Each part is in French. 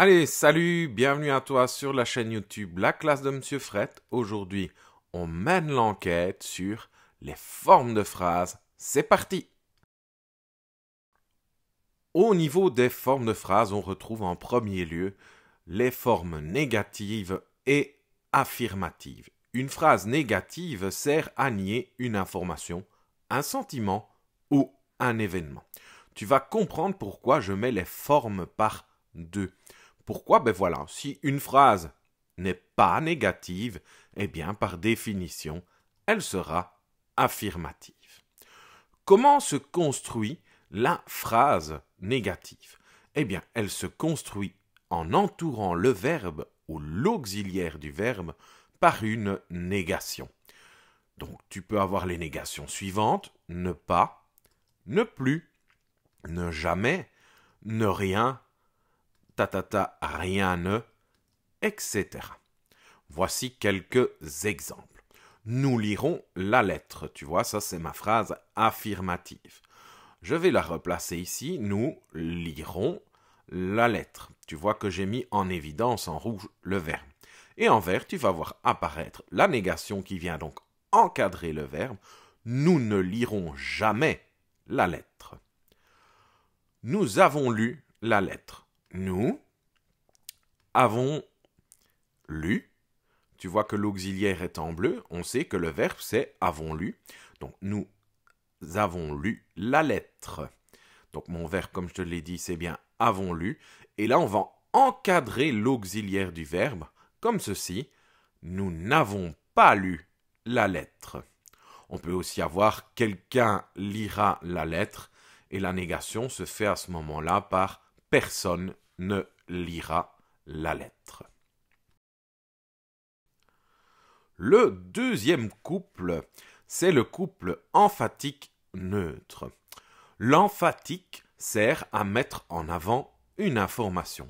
Allez, salut, bienvenue à toi sur la chaîne YouTube La classe de Monsieur Fret. Aujourd'hui, on mène l'enquête sur les formes de phrases. C'est parti! Au niveau des formes de phrases, on retrouve en premier lieu les formes négatives et affirmatives. Une phrase négative sert à nier une information, un sentiment ou un événement. Tu vas comprendre pourquoi je mets les formes par deux. Pourquoi? Ben voilà, si une phrase n'est pas négative, eh bien par définition, elle sera affirmative. Comment se construit la phrase négative? Eh bien, elle se construit en entourant le verbe ou l'auxiliaire du verbe par une négation. Donc, tu peux avoir les négations suivantes: ne pas, ne plus, ne jamais, ne rien, rien ne, etc. Voici quelques exemples. Nous lirons la lettre. Tu vois, ça c'est ma phrase affirmative. Je vais la replacer ici. Nous lirons la lettre. Tu vois que j'ai mis en évidence en rouge le verbe. Et en vert, tu vas voir apparaître la négation qui vient donc encadrer le verbe. Nous ne lirons jamais la lettre. Nous avons lu la lettre. Nous avons lu. Tu vois que l'auxiliaire est en bleu. On sait que le verbe c'est avons lu. Donc nous avons lu la lettre. Donc mon verbe, comme je te l'ai dit, c'est bien avons lu. Et là, on va encadrer l'auxiliaire du verbe comme ceci. Nous n'avons pas lu la lettre. On peut aussi avoir quelqu'un lira la lettre et la négation se fait à ce moment-là par personne ne lira la lettre. Le deuxième couple, c'est le couple emphatique neutre. L'emphatique sert à mettre en avant une information.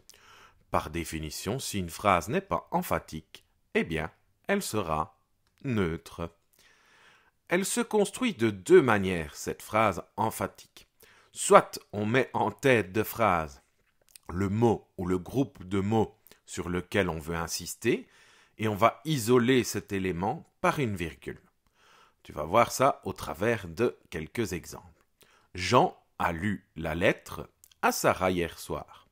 Par définition, si une phrase n'est pas emphatique, eh bien, elle sera neutre. Elle se construit de deux manières, cette phrase emphatique. Soit on met en tête de phrase le mot ou le groupe de mots sur lequel on veut insister, et on va isoler cet élément par une virgule. Tu vas voir ça au travers de quelques exemples. Jean a lu la lettre à Sarah hier soir.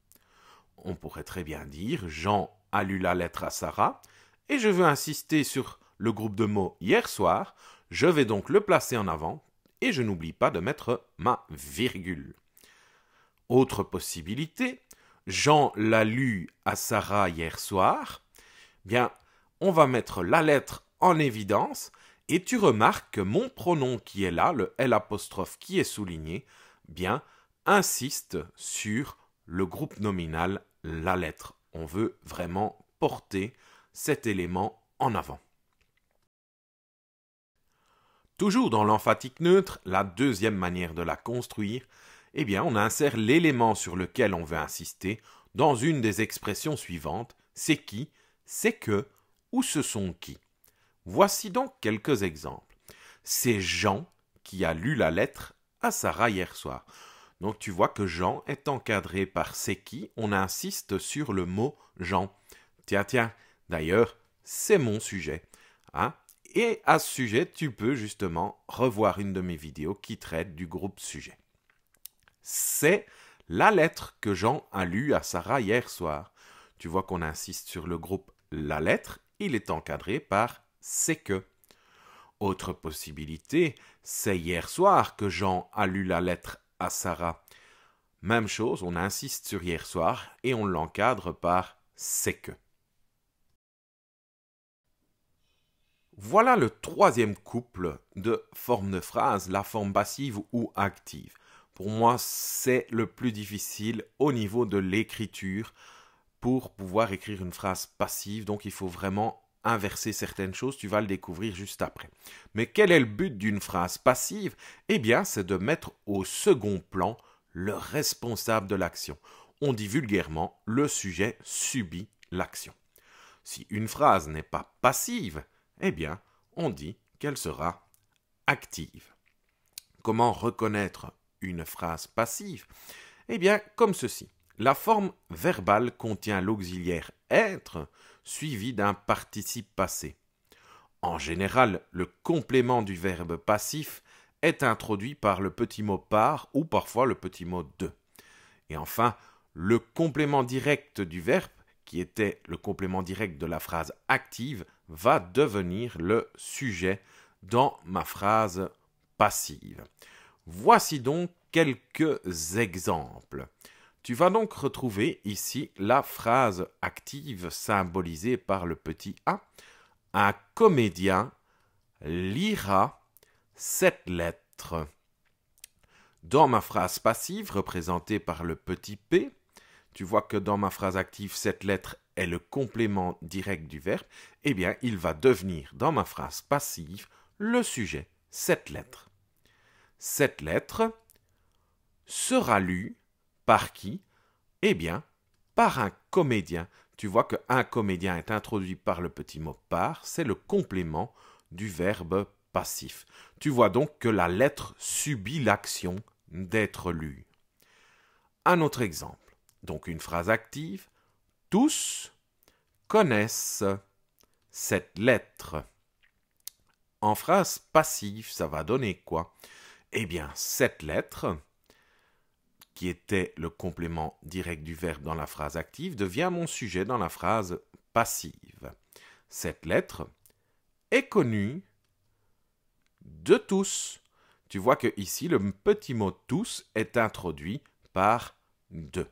On pourrait très bien dire Jean a lu la lettre à Sarah et je veux insister sur le groupe de mots hier soir. Je vais donc le placer en avant et je n'oublie pas de mettre ma virgule. Autre possibilité, Jean l'a lu à Sarah hier soir. Bien, on va mettre la lettre en évidence et tu remarques que mon pronom qui est là, le L' qui est souligné, bien, insiste sur le groupe nominal la lettre. On veut vraiment porter cet élément en avant. Toujours dans l'emphatique neutre, la deuxième manière de la construire, eh bien, on insère l'élément sur lequel on veut insister dans une des expressions suivantes. C'est qui, c'est que ou ce sont qui. Voici donc quelques exemples. C'est Jean qui a lu la lettre à Sarah hier soir. Donc tu vois que Jean est encadré par c'est qui. On insiste sur le mot Jean. Tiens, d'ailleurs, c'est mon sujet. Hein? Et à ce sujet, tu peux justement revoir une de mes vidéos qui traite du groupe sujet. C'est la lettre que Jean a lue à Sarah hier soir. Tu vois qu'on insiste sur le groupe la lettre. Il est encadré par c'est que. Autre possibilité, c'est hier soir que Jean a lu la lettre à Sarah. Même chose, on insiste sur hier soir et on l'encadre par c'est que. Voilà le troisième couple de formes de phrase, la forme passive ou active. Pour moi, c'est le plus difficile au niveau de l'écriture pour pouvoir écrire une phrase passive. Donc, il faut vraiment inverser certaines choses. Tu vas le découvrir juste après. Mais quel est le but d'une phrase passive? Eh bien, c'est de mettre au second plan le responsable de l'action. On dit vulgairement, le sujet subit l'action. Si une phrase n'est pas passive, eh bien, on dit qu'elle sera active. Comment reconnaître une phrase passive? Eh bien, comme ceci. La forme verbale contient l'auxiliaire être suivi d'un participe passé. En général, le complément du verbe passif est introduit par le petit mot par ou parfois le petit mot de. Et enfin, le complément direct du verbe, qui était le complément direct de la phrase active, va devenir le sujet dans ma phrase passive. Voici donc quelques exemples. Tu vas donc retrouver ici la phrase active symbolisée par le petit a. Un comédien lira cette lettre. Dans ma phrase passive, représentée par le petit p, tu vois que dans ma phrase active, cette lettre est le complément direct du verbe, eh bien, il va devenir, dans ma phrase passive, le sujet, cette lettre. Cette lettre sera lue par qui? Eh bien, par un comédien. Tu vois qu'un comédien est introduit par le petit mot par, c'est le complément du verbe passif. Tu vois donc que la lettre subit l'action d'être lue. Un autre exemple, donc une phrase active. Tous connaissent cette lettre. En phrase passive, ça va donner quoi? Eh bien, cette lettre, qui était le complément direct du verbe dans la phrase active, devient mon sujet dans la phrase passive. Cette lettre est connue de tous. Tu vois que ici, le petit mot tous est introduit par de.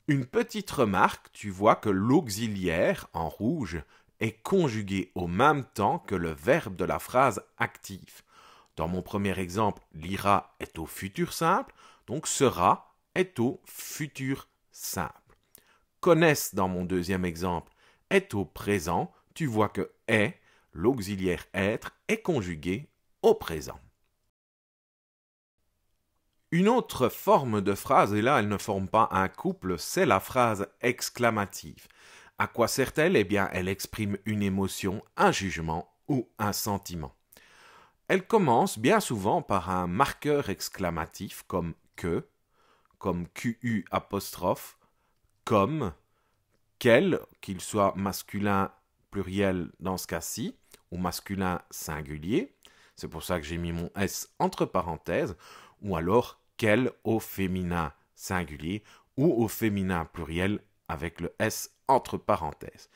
Une petite remarque, tu vois que l'auxiliaire en rouge est conjugué au même temps que le verbe de la phrase active. Dans mon premier exemple, lira est au futur simple, donc sera est au futur simple. Connaissent dans mon deuxième exemple est au présent, tu vois que est, l'auxiliaire être, est conjugué au présent. Une autre forme de phrase, et là elle ne forme pas un couple, c'est la phrase exclamative. À quoi sert-elle? Eh bien, elle exprime une émotion, un jugement ou un sentiment. Elle commence bien souvent par un marqueur exclamatif comme que, comme QU apostrophe, comme, quel, qu'il soit masculin pluriel dans ce cas-ci, ou masculin singulier. C'est pour ça que j'ai mis mon S entre parenthèses, ou alors quel au féminin singulier ou au féminin pluriel avec le S entre parenthèses.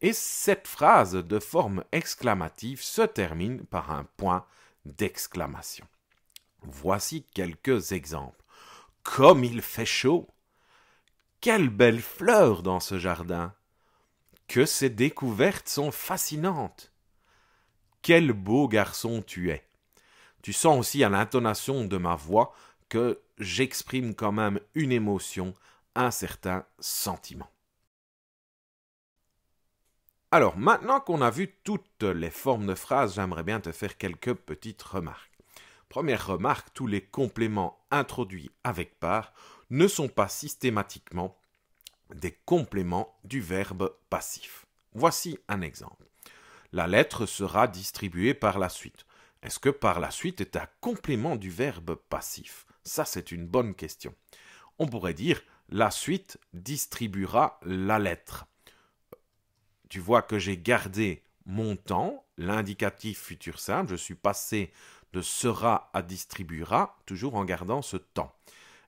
Et cette phrase de forme exclamative se termine par un point d'exclamation. Voici quelques exemples. Comme il fait chaud! Quelle belle fleur dans ce jardin! Que ces découvertes sont fascinantes! Quel beau garçon tu es! Tu sens aussi à l'intonation de ma voix que j'exprime quand même une émotion, un certain sentiment. Alors, maintenant qu'on a vu toutes les formes de phrases, j'aimerais bien te faire quelques petites remarques. Première remarque, tous les compléments introduits avec par ne sont pas systématiquement des compléments du verbe passif. Voici un exemple. La lettre sera distribuée par la suite. Est-ce que par la suite est un complément du verbe passif? Ça, c'est une bonne question. On pourrait dire la suite distribuera la lettre. Tu vois que j'ai gardé mon temps, l'indicatif futur simple, je suis passé de sera à distribuera, toujours en gardant ce temps.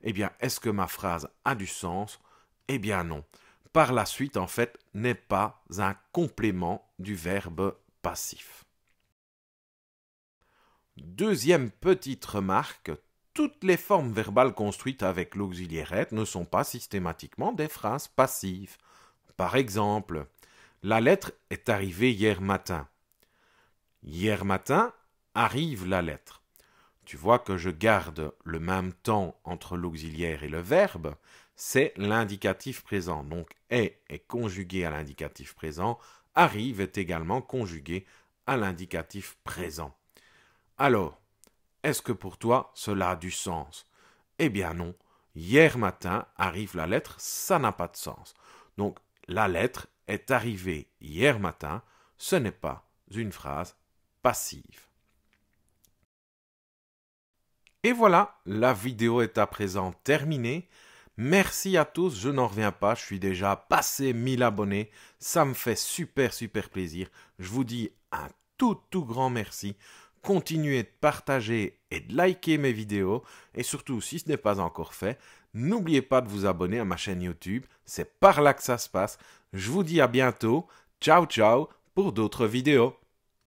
Eh bien, est-ce que ma phrase a du sens? Eh bien non. Par la suite, en fait, n'est pas un complément du verbe passif. Deuxième petite remarque, toutes les formes verbales construites avec l'auxiliaire être ne sont pas systématiquement des phrases passives. Par exemple, la lettre est arrivée hier matin. Hier matin arrive la lettre. Tu vois que je garde le même temps entre l'auxiliaire et le verbe, c'est l'indicatif présent. Donc est conjugué à l'indicatif présent, arrive est également conjugué à l'indicatif présent. Alors, est-ce que pour toi cela a du sens? Eh bien non. Hier matin arrive la lettre, ça n'a pas de sens. Donc la lettre est arrivée hier matin, ce n'est pas une phrase passive. Et voilà, la vidéo est à présent terminée. Merci à tous, je n'en reviens pas, je suis déjà passé 1000 abonnés, ça me fait super plaisir. Je vous dis un tout grand merci. Continuez de partager et de liker mes vidéos et surtout si ce n'est pas encore fait, n'oubliez pas de vous abonner à ma chaîne YouTube, c'est par là que ça se passe. Je vous dis à bientôt, ciao pour d'autres vidéos.